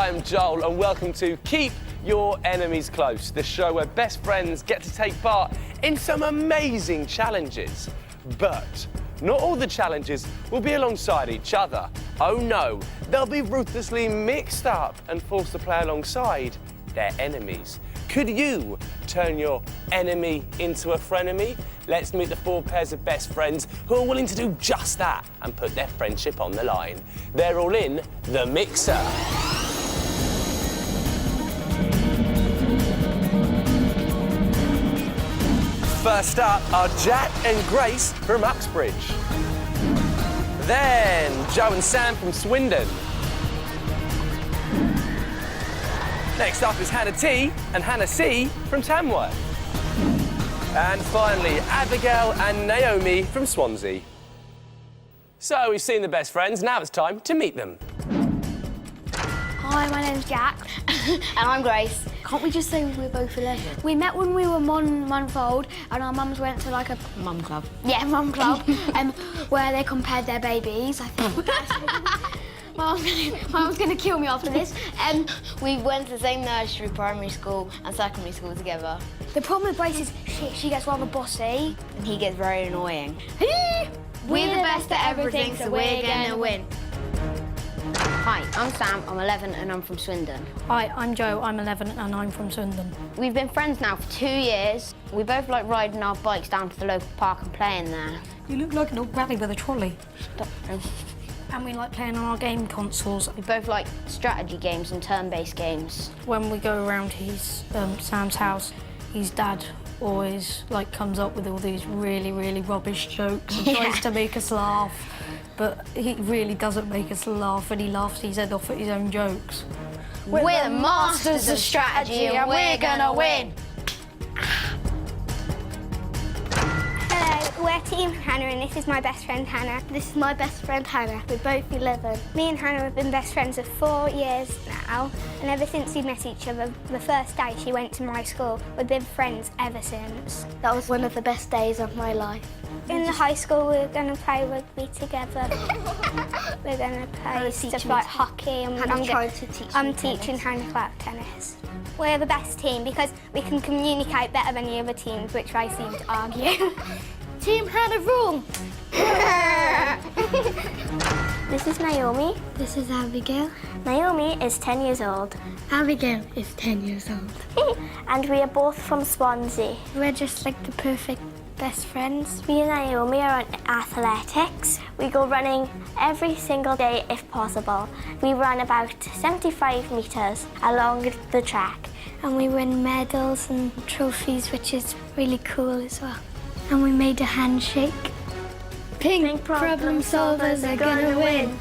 I'm Joel and welcome to Keep Your Enemies Close, the show where best friends get to take part in some amazing challenges. But not all the challenges will be alongside each other. Oh no, they'll be ruthlessly mixed up and forced to play alongside their enemies. Could you turn your enemy into a frenemy? Let's meet the 4 pairs of best friends who are willing to do just that and put their friendship on the line. They're all in the mixer. First up are Jack and Grace from Uxbridge. Then Joe and Sam from Swindon. Next up is Hannah T and Hannah C from Tamworth. And finally, Abigail and Naomi from Swansea. So we've seen the best friends, now it's time to meet them. Hi, my name's Jack. And I'm Grace. Can't we just say we're both 11? We met when we were 1 month old and our mums went to like a... Mum club. Yeah, mum club, where they compared their babies. I think Mum's gonna kill me after this. We went to the same nursery, primary school and secondary school together. The problem with Grace is she gets rather bossy. And he gets very annoying. We're the best at everything, so we're gonna win. Hi, I'm Sam, I'm 11 and I'm from Swindon. Hi, I'm Joe, I'm 11 and I'm from Swindon. We've been friends now for 2 years. We both like riding our bikes down to the local park and playing there. You look like an old granny with a trolley. Stop. And we like playing on our game consoles. We both like strategy games and turn-based games. When we go around Sam's house, his dad always comes up with all these really, really rubbish jokes and tries to make us laugh. But he really doesn't make us laugh and he laughs his head off at his own jokes. We're the masters of strategy and we're gonna win! Hello, we're Team Hannah and this is my best friend Hannah. This is my best friend Hannah. We're both 11. Me and Hannah have been best friends for 4 years now, and ever since we met each other, the first day she went to my school, we've been friends ever since. That was one of the best days of my life. In the high school, we're going to play rugby together. We're going to play stuff like hockey. And I'm teaching Hannah about tennis. We're the best team because we can communicate better than the other teams, which they seem to argue. Team Hannah rule! This is Naomi. This is Abigail. Naomi is 10 years old. Abigail is 10 years old. And we are both from Swansea. We're just like the perfect best friends. Me and Naomi are on athletics. We go running every single day if possible. We run about 75 metres along the track. And we win medals and trophies, which is really cool as well. And we made a handshake. Pink problem solvers are gonna win.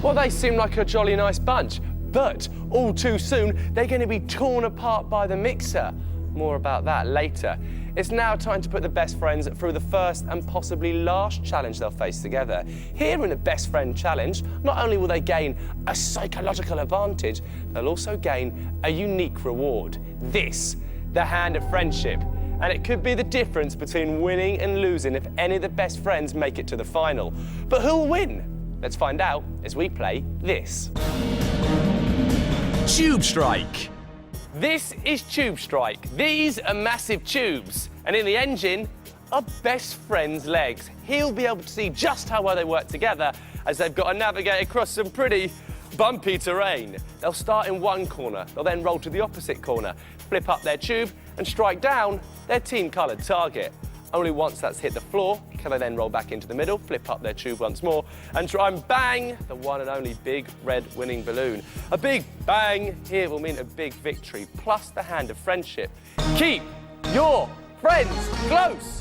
Well, they seem like a jolly nice bunch, but all too soon, they're going to be torn apart by the mixer. More about that later. It's now time to put the best friends through the first and possibly last challenge they'll face together. Here in the Best Friend Challenge, not only will they gain a psychological advantage, they'll also gain a unique reward. This, the Hand of Friendship. And it could be the difference between winning and losing if any of the best friends make it to the final. But who'll win? Let's find out as we play this. Tube Strike. This is Tube Strike. These are massive tubes, and in the engine are best friend's legs. He'll be able to see just how well they work together as they've got to navigate across some pretty bumpy terrain. They'll start in one corner, they'll then roll to the opposite corner, flip up their tube and strike down their team-coloured target. Only once that's hit the floor can they then roll back into the middle, flip up their tube once more and try and bang the one and only big red winning balloon. A big bang here will mean a big victory, plus the Hand of Friendship. Keep your friends close!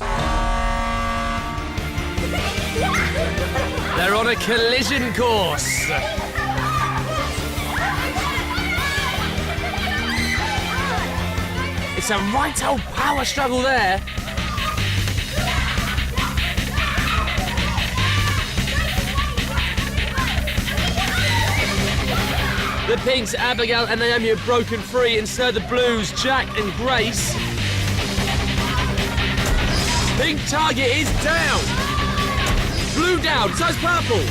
They're on a collision course. It's a right old power struggle there. The pinks, Abigail and Naomi, have broken free, and so the blues, Jack and Grace. Pink target is down. Blue down, so's purple.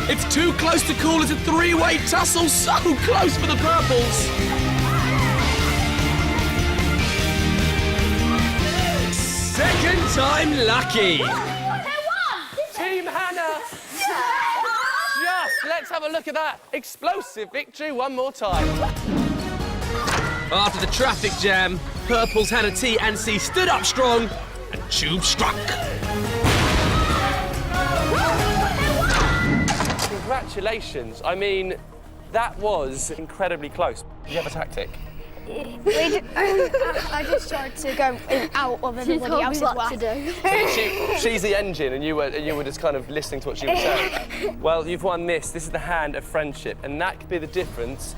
It's too close to call. It's a three-way tussle. So close for the purples. Second time lucky. Team Hannah! Let's have a look at that explosive victory one more time. After the traffic jam, Purple's Hannah T and C stood up strong and Tube struck. Congratulations. I mean, that was incredibly close. Did you have a tactic? I just tried to go out of everybody else's way. She's the engine, and you were just kind of listening to what she was saying. Well, you've won this. This is the hand of friendship, and that could be the difference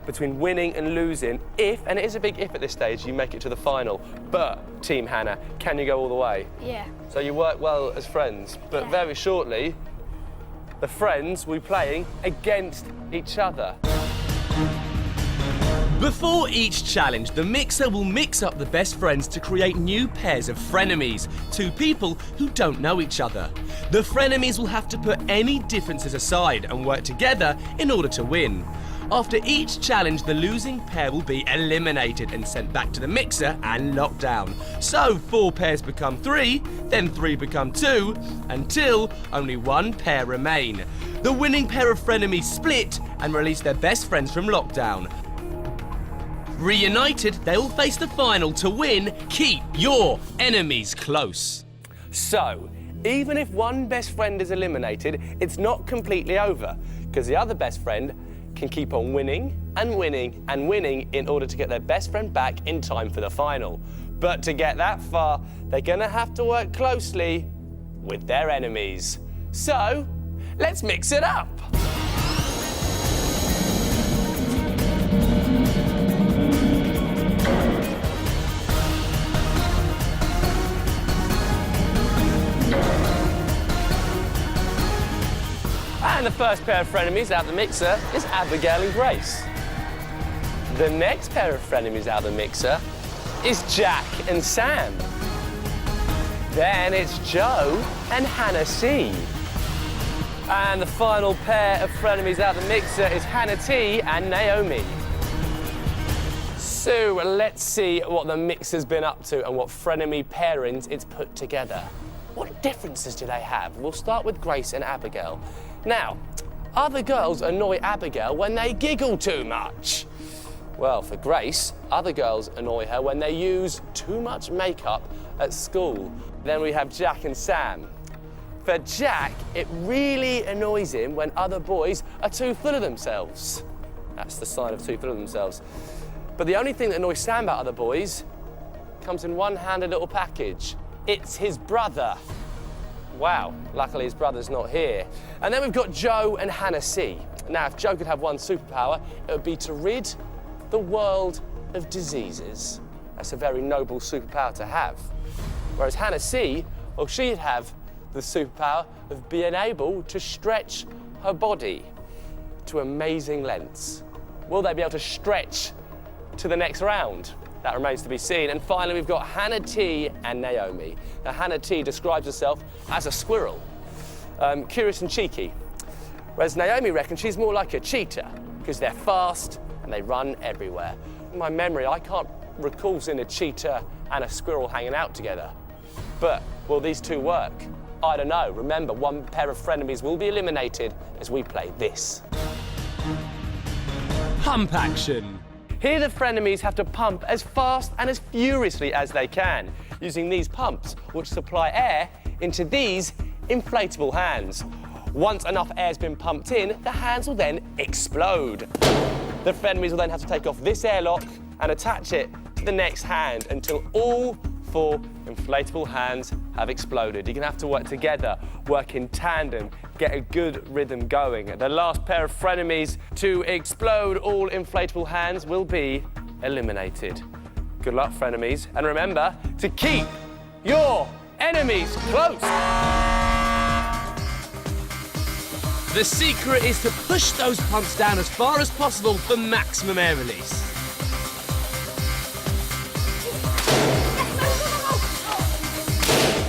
between winning and losing if, and it is a big if at this stage, you make it to the final. But, Team Hannah, can you go all the way? Yeah. So you work well as friends, but very shortly, the friends will be playing against each other. Before each challenge, the mixer will mix up the best friends to create new pairs of frenemies, two people who don't know each other. The frenemies will have to put any differences aside and work together in order to win. After each challenge, the losing pair will be eliminated and sent back to the mixer and locked down. So 4 pairs become 3, then 3 become 2, until only 1 pair remain. The winning pair of frenemies split and release their best friends from lockdown. Reunited, they will face the final to win. Keep your enemies close. So, even if one best friend is eliminated, it's not completely over, because the other best friend can keep on winning and winning and winning in order to get their best friend back in time for the final. But to get that far, they're gonna have to work closely with their enemies. So, let's mix it up. And the first pair of frenemies out the mixer is Abigail and Grace. The next pair of frenemies out the mixer is Jack and Sam. Then it's Joe and Hannah C. And the final pair of frenemies out the mixer is Hannah T and Naomi. So let's see what the mixer's been up to and what frenemy pairings it's put together. What differences do they have? We'll start with Grace and Abigail. Now, other girls annoy Abigail when they giggle too much. Well, for Grace, other girls annoy her when they use too much makeup at school. Then we have Jack and Sam. For Jack, it really annoys him when other boys are too full of themselves. That's the sign of too full of themselves. But the only thing that annoys Sam about other boys comes in one-handed little package. It's his brother. Wow, luckily his brother's not here. And then we've got Joe and Hannah C. Now, if Joe could have one superpower, it would be to rid the world of diseases. That's a very noble superpower to have. Whereas Hannah C, well, she'd have the superpower of being able to stretch her body to amazing lengths. Will they be able to stretch to the next round? That remains to be seen. And finally, we've got Hannah T and Naomi. Now, Hannah T describes herself as a squirrel, curious and cheeky. Whereas Naomi reckons she's more like a cheetah, because they're fast and they run everywhere. In my memory, I can't recall seeing a cheetah and a squirrel hanging out together. But will these two work? I don't know. Remember, one pair of frenemies will be eliminated as we play this. Pump action. Here the frenemies have to pump as fast and as furiously as they can, using these pumps, which supply air into these inflatable hands. Once enough air's been pumped in, the hands will then explode. The frenemies will then have to take off this airlock and attach it to the next hand until all 4 inflatable hands have exploded. You're gonna have to work together, work in tandem, get a good rhythm going. The last pair of frenemies to explode all inflatable hands will be eliminated. Good luck, frenemies. And remember to keep your enemies close. The secret is to push those pumps down as far as possible for maximum air release.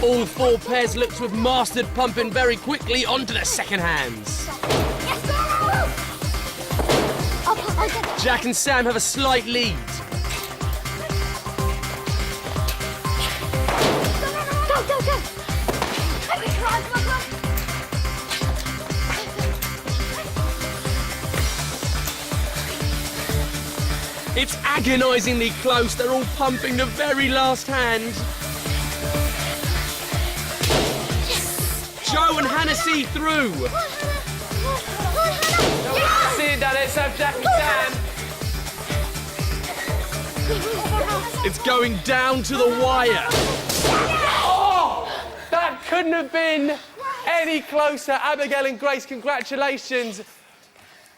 All four pairs look to have mastered pumping very quickly onto their second hands. Jack and Sam have a slight lead. It's agonisingly close. They're all pumping the very last hand. Joe and Hannah see through. See it, done it. So Jack and Sam. It's going down to the wire. Oh! That couldn't have been any closer. Abigail and Grace, congratulations.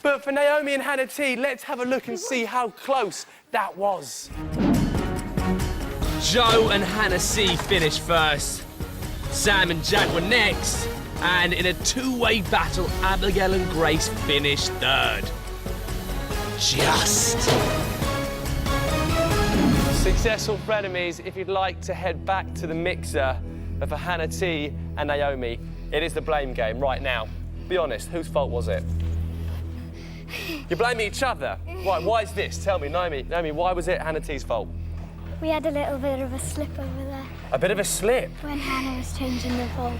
But for Naomi and Hannah T, let's have a look and see how close that was. Joe and Hannah C finished first. Sam and Jack were next. And in a two-way battle, Abigail and Grace finished third. Just. Successful frenemies, if you'd like to head back to the mixer for Hannah T and Naomi, it is the blame game right now. Be honest, whose fault was it? You're blaming each other. Why is this? Tell me, Naomi, why was it Hannah T's fault? We had a little bit of a slip over there A bit of a slip. when Hannah was changing the bulb.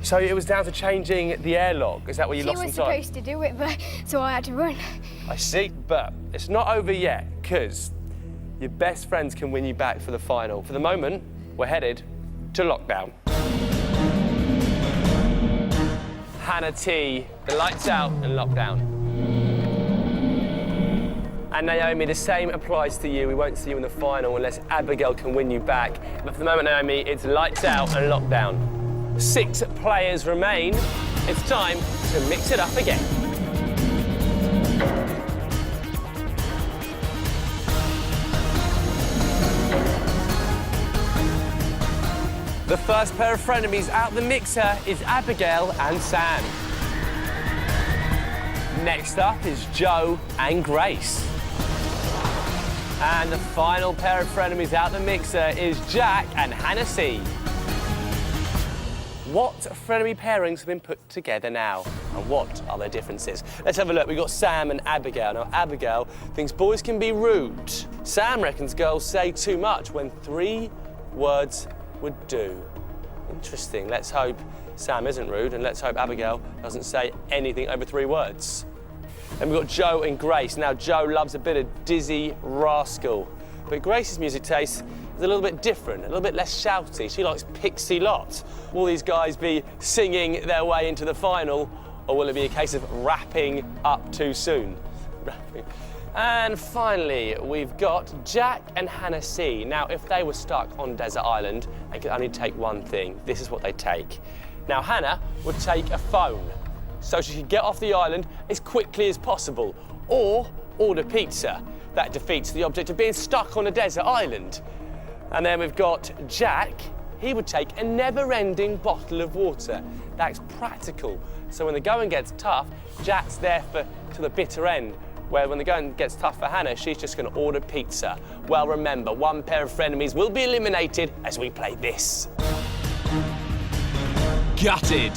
So it was down to changing the airlock. Is that where you lost some time? She was supposed to do it, but so I had to run. I see, but it's not over yet, because your best friends can win you back for the final. For the moment, we're headed to lockdown. Hannah T, the lights out and lockdown. And Naomi, the same applies to you. We won't see you in the final unless Abigail can win you back. But for the moment, Naomi, it's lights out and lockdown. 6 players remain. It's time to mix it up again. The first pair of frenemies out the mixer is Abigail and Sam. Next up is Joe and Grace. And the final pair of frenemies out the mixer is Jack and Hannah C. What frenemy pairings have been put together now? And what are their differences? Let's have a look. We've got Sam and Abigail. Now, Abigail thinks boys can be rude. Sam reckons girls say too much when 3 words would do. Interesting. Let's hope Sam isn't rude, and let's hope Abigail doesn't say anything over 3 words. Then we've got Joe and Grace. Now, Joe loves a bit of Dizzy Rascal, but Grace's music taste is a little bit different, a little bit less shouty. She likes Pixie Lott. Will these guys be singing their way into the final, or will it be a case of wrapping up too soon? And finally, we've got Jack and Hannah C. Now, if they were stuck on Desert Island and could only take one thing, this is what they take. Now, Hannah would take a phone so she could get off the island as quickly as possible, or order pizza. That defeats the object of being stuck on a desert island. And then we've got Jack. He would take a never-ending bottle of water. That's practical. So when the going gets tough, Jack's there to the bitter end. Where when the going gets tough for Hannah, she's just going to order pizza. Well, remember, 1 pair of frenemies will be eliminated as we play this. Gutted.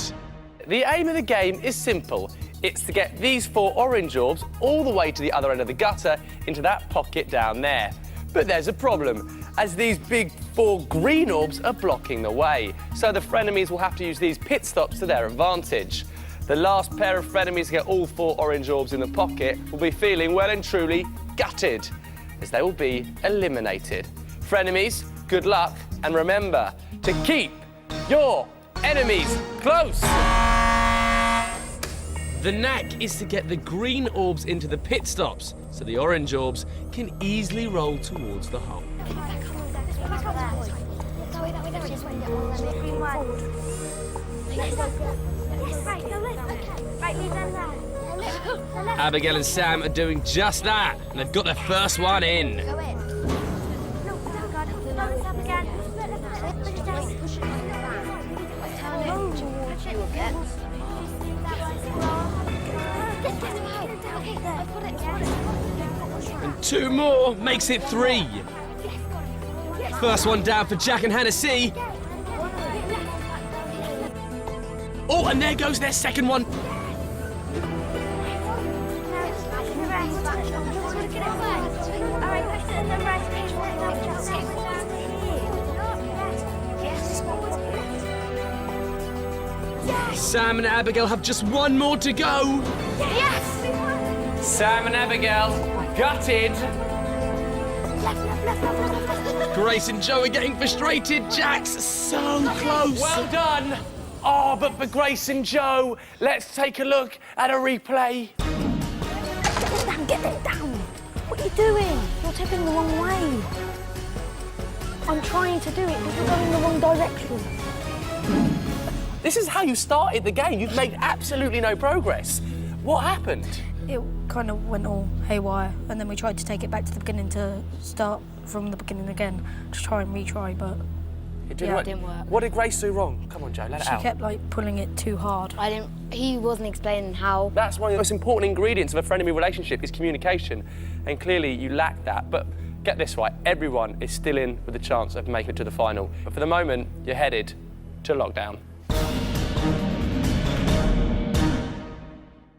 The aim of the game is simple. It's to get these 4 orange orbs all the way to the other end of the gutter into that pocket down there. But there's a problem, as these big 4 green orbs are blocking the way. So the frenemies will have to use these pit stops to their advantage. The last pair of frenemies to get all 4 orange orbs in the pocket will be feeling well and truly gutted, as they will be eliminated. Frenemies, good luck, and remember to keep your enemies close. The knack is to get the green orbs into the pit stops, so the orange orbs can easily roll towards the hole. Abigail and Sam are doing just that, and they've got their first one in. And 2 more makes it 3. First one down for Jack and Hannah C. Oh, and there goes their second one. Sam and Abigail have just one more to go. Yes! Sam and Abigail, gutted. Grace and Joe are getting frustrated. Jack's so close. Well done. Oh, but for Grace and Joe, let's take a look at a replay. Get it down. What are you doing? You're tipping the wrong way. I'm trying to do it, but you're going the wrong direction. This is how you started the game. You've made absolutely no progress. What happened? It kind of went all haywire, and then we tried to take it back to the beginning to start from the beginning again, to try and retry, but It didn't work. What did Grace do wrong? Come on, Joe, let it she out. kept like pulling it too hard. He wasn't explaining how. That's one of the most important ingredients of a frenemy relationship is communication. And clearly you lack that. But get this right, everyone is still in with a chance of making it to the final. But for the moment, you're headed to lockdown.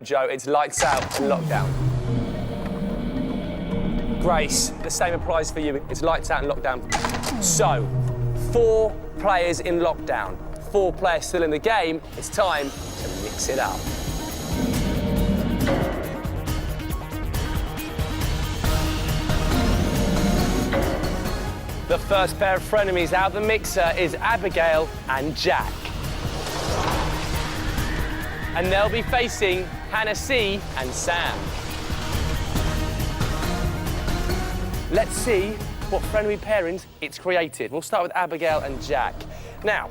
Joe, it's lights out and lockdown. Grace, the same applies for you. It's lights out and lockdown. So, 4 players in lockdown, 4 players still in the game. It's time to mix it up. The first pair of frenemies out of the mixer is Abigail and Jack. And they'll be facing Hannah C and Sam. Let's see what frenemy pairings it's created. We'll start with Abigail and Jack. Now,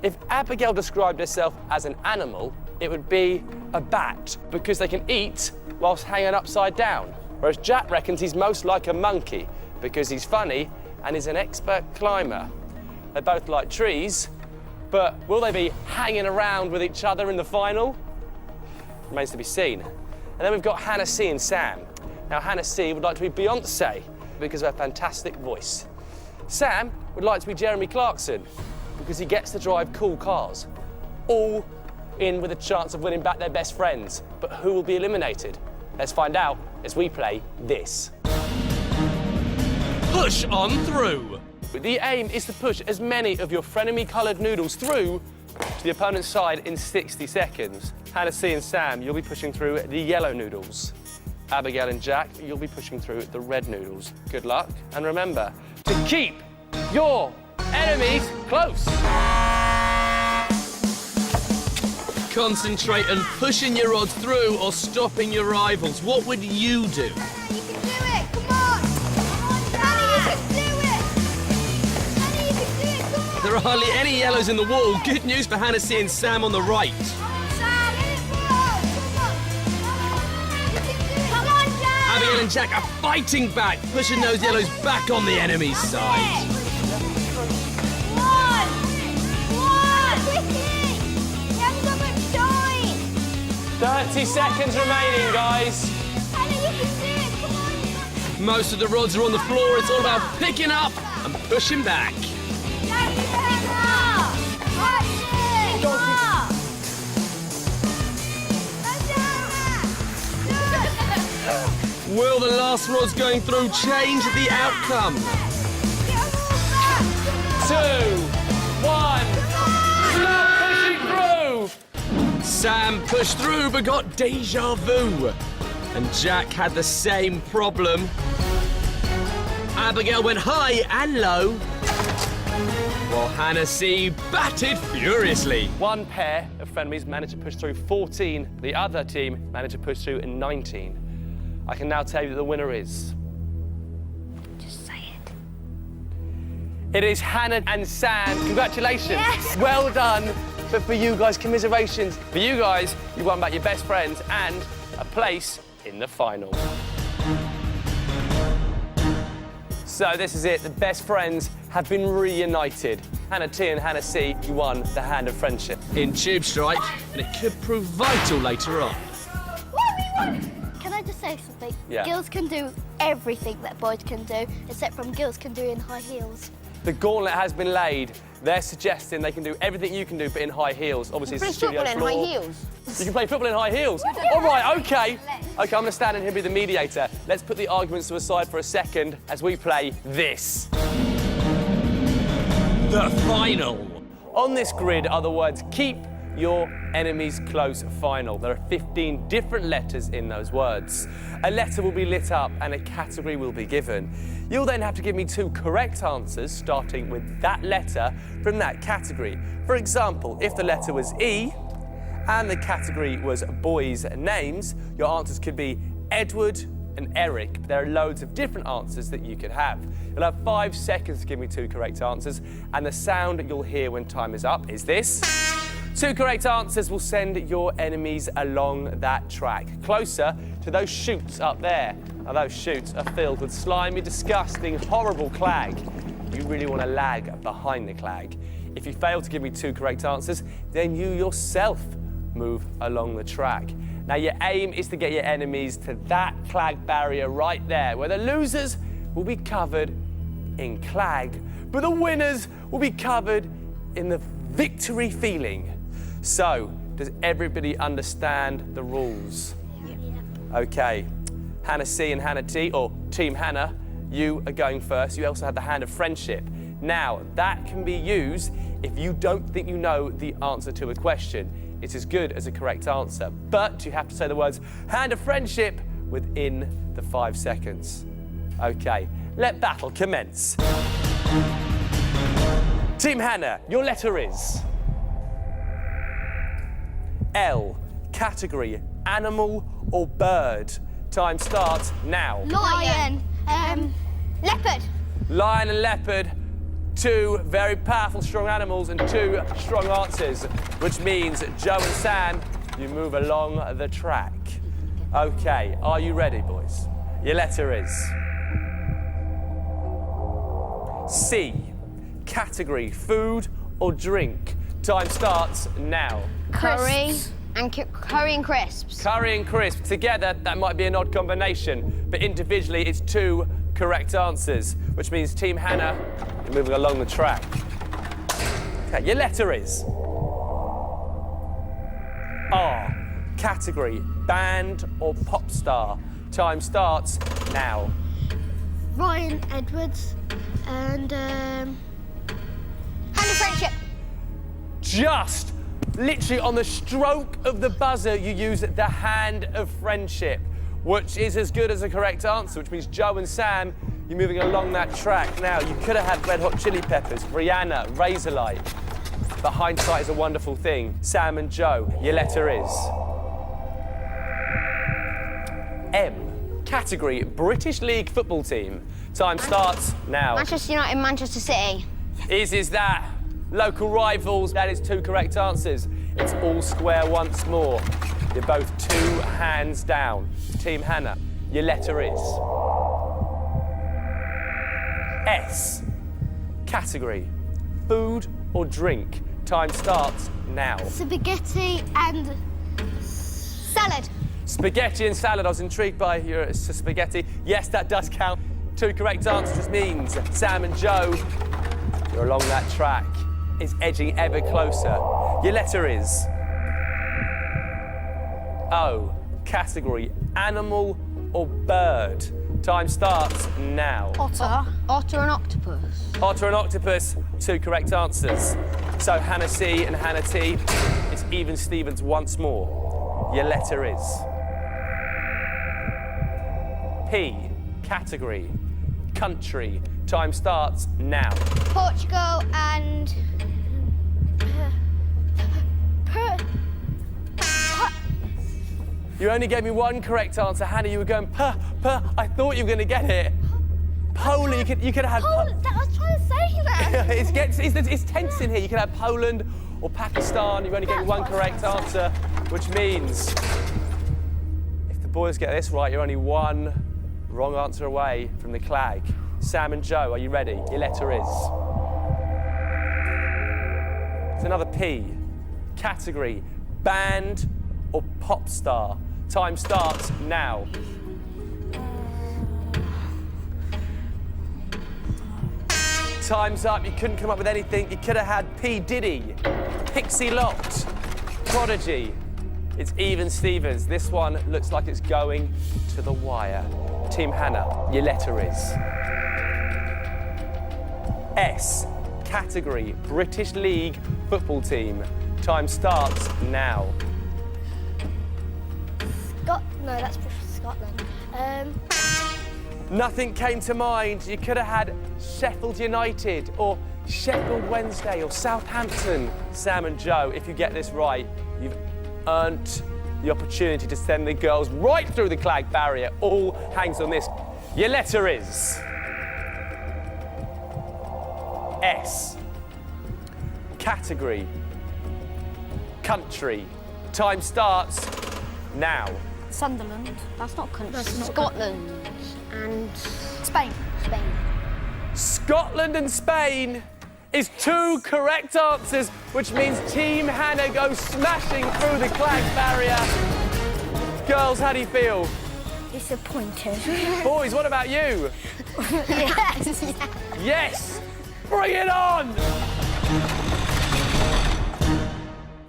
if Abigail described herself as an animal, it would be a bat, because they can eat whilst hanging upside down. Whereas Jack reckons he's most like a monkey, because he's funny and is an expert climber. They both like trees, but will they be hanging around with each other in the final? Remains to be seen. And then we've got Hannah C and Sam. Now, Hannah C would like to be Beyonce because of her fantastic voice. Sam would like to be Jeremy Clarkson because he gets to drive cool cars. All in with a chance of winning back their best friends. But who will be eliminated? Let's find out as we play this. Push on through. The aim is to push as many of your frenemy-coloured noodles through to the opponent's side in 60 seconds. Hannah C and Sam, you'll be pushing through the yellow noodles. Abigail and Jack, you'll be pushing through the red noodles. Good luck, and remember to keep your enemies close. Concentrate on pushing your odds through or stopping your rivals. What would you do? You can do it, come on! Hannah, you can do it! Hannah, you can do it, come on! There are hardly any yellows in the wall. Good news for Hannah C and Sam on the right. Sam, get it through! You can do it! Come on, Jack! Abigail and Jack are fighting back, pushing those yellows back on the enemy's side. Quickly! You haven't got much time! 30 seconds remaining, guys. Hannah, you can do it, come on! Most of the rods are on the floor. It's all about picking up and pushing back. Will the last rods going through change the outcome? 2, 1, stop pushing through! Sam pushed through but got deja vu. And Jack had the same problem. Abigail went high and low, while Hannah C batted furiously. One pair of frenemies managed to push through 14. The other team managed to push through in 19. I can now tell you that the winner is... Just say it. It is Hannah and Sam. Congratulations. Yes. Well done. But for you guys, commiserations. For you guys, you won back your best friends and a place in the final. So this is it. The best friends have been reunited. Hannah T and Hannah C, you won the hand of friendship. In Tube Strike, and it could prove vital later on. Can I just say something? Yeah. Girls can do everything that boys can do, except from girls can do in high heels. The gauntlet has been laid. They're suggesting they can do everything you can do, but in high heels. Obviously, Play it's a studio football in floor. high heels. You can play football in high heels. All right, okay. Okay, I'm going to stand in here and be the mediator. Let's put the arguments to the side for a second as we play this. The final. On this grid are the words keep your enemies close final. There are 15 different letters in those words. A letter will be lit up and a category will be given. You'll then have to give me 2 correct answers starting with that letter from that category. For example, if the letter was E and the category was boys' names, your answers could be Edward and Eric. There are loads of different answers that you could have. You'll have 5 seconds to give me 2 correct answers, and the sound you'll hear when time is up is this. 2 correct answers will send your enemies along that track, closer to those chutes up there. Now, those chutes are filled with slimy, disgusting, horrible clag. You really want to lag behind the clag. If you fail to give me 2 correct answers, then you yourself move along the track. Now, your aim is to get your enemies to that clag barrier right there, where the losers will be covered in clag, but the winners will be covered in the victory feeling. So, does everybody understand the rules? Yeah. Okay. Hannah C and Hannah T, or Team Hannah, you are going first. You also have the hand of friendship. Now, that can be used if you don't think you know the answer to a question. It's as good as a correct answer, but you have to say the words hand of friendship within the 5 seconds. Okay, let battle commence. Team Hannah, your letter is L. Category, animal or bird. Time starts now. Lion. Leopard. Lion and leopard, 2 very powerful, strong animals and 2 strong answers, which means Joe and Sam, you move along the track. Okay, are you ready, boys? Your letter is C. Category, food or drink. Time starts now. Curry and crisps. Curry and crisp. Together, that might be an odd combination, but individually, it's 2 correct answers, which means Team Hannah, you're moving along the track. Okay, your letter is R. Category, band or pop star. Time starts now. Ryan Edwards and Hand of friendship. Just literally on the stroke of the buzzer, you use the hand of friendship, which is as good as a correct answer, which means Joe and Sam, you're moving along that track. Now, you could have had Red Hot Chili Peppers, Rihanna, Razorlight, but hindsight is a wonderful thing. Sam and Joe, your letter is M. Category, British League football team. Time starts now. Manchester United, Manchester City. Is that local rivals? That is 2 correct answers. It's all square once more. You're both 2 hands down. Team Hannah, your letter is S. Category, food or drink. Time starts now. spaghetti and Salad. Spaghetti and salad. I was intrigued by your spaghetti. Yes, that does count. 2 correct answers, which means Sam and Joe, you're along that track. It's edging ever closer. Your letter is O. Category, animal or bird. Time starts now. Otter. Otter and octopus. Otter and octopus, 2 correct answers. So Hannah C and Hannah T, it's even Stevens once more. Your letter is P. Category, country. Time starts now. Portugal and You only gave me 1 correct answer. Hannah, you were going, puh. I thought you were going to get it. Poland, you could have had... Poland. I was trying to say that. it's tense in here. You could have Poland or Pakistan. You only gave me 1 correct answer, which means if the boys get this right, you're only 1 wrong answer away from the clag. Sam and Joe, are you ready? Your letter is... It's another P. Category, band or pop star. Time starts now. Time's up. You couldn't come up with anything. You could have had P. Diddy, Pixie Lott, Prodigy. It's even Stevens. This one looks like it's going to the wire. Team Hannah, your letter is S. Category, British League football team. Time starts now. No, that's Scotland. Nothing came to mind. You could have had Sheffield United or Sheffield Wednesday or Southampton. Sam and Joe, if you get this right, you've earned the opportunity to send the girls right through the Clag barrier. All hangs on this. Your letter is S. Category, country. Time starts now. Sunderland. That's not country. Scotland and Spain. Scotland and Spain is 2 correct answers, which means Team Hannah goes smashing through the Clag barrier. Girls, how do you feel? Disappointed. Boys, what about you? Yes. Yes! Bring it on!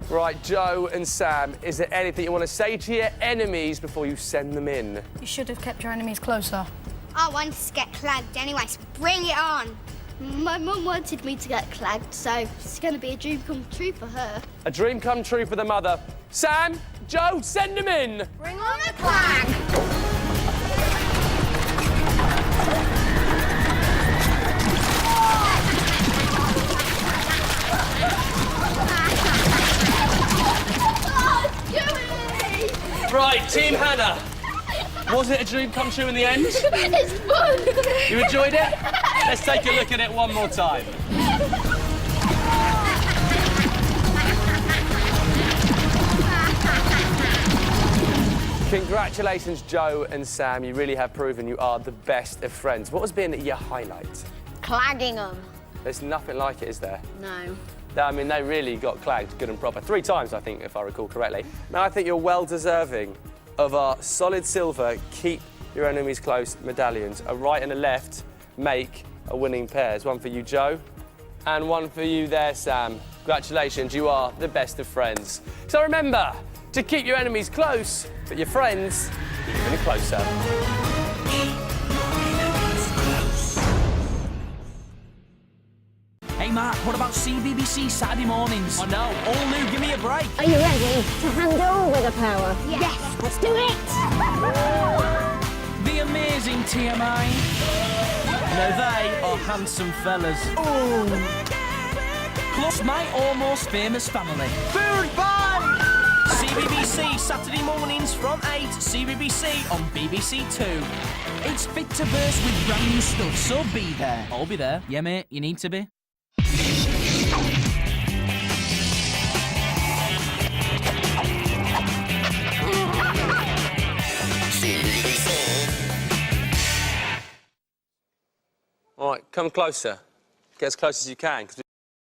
Right, Joe and Sam, is there anything you want to say to your enemies before you send them in? You should have kept your enemies closer. I wanted to get clagged anyway, so bring it on. My mum wanted me to get clagged, so it's going to be a dream come true for her. A dream come true for the mother. Sam, Joe, send them in! Bring on the clag! Right, Team Hannah. Was it a dream come true in the end? It's fun! You enjoyed it? Let's take a look at it one more time. Congratulations, Joe and Sam. You really have proven you are the best of friends. What has been your highlight? clagging them. There's nothing like it, is there? No. I mean, they really got clagged good and proper. 3 times, I think, if I recall correctly. Now, I think you're well deserving of our solid silver, keep your enemies close medallions. A right and a left make a winning pairs. One for you, Joe, and one for you there, Sam. Congratulations, you are the best of friends. So remember to keep your enemies close, but your friends even closer. Hey Mark, what about CBBC Saturday mornings? Oh no, all new, give me a break. Are you ready to hand over the power? Yes. Let's do it! The amazing TMI. No, they are handsome fellas. Plus my almost famous family. Food fight! CBBC Saturday mornings from 8, CBBC on BBC 2. It's fit to burst with brand new stuff, so be there. I'll be there. Yeah, mate, you need to be. All right, come closer. Get as close as you can.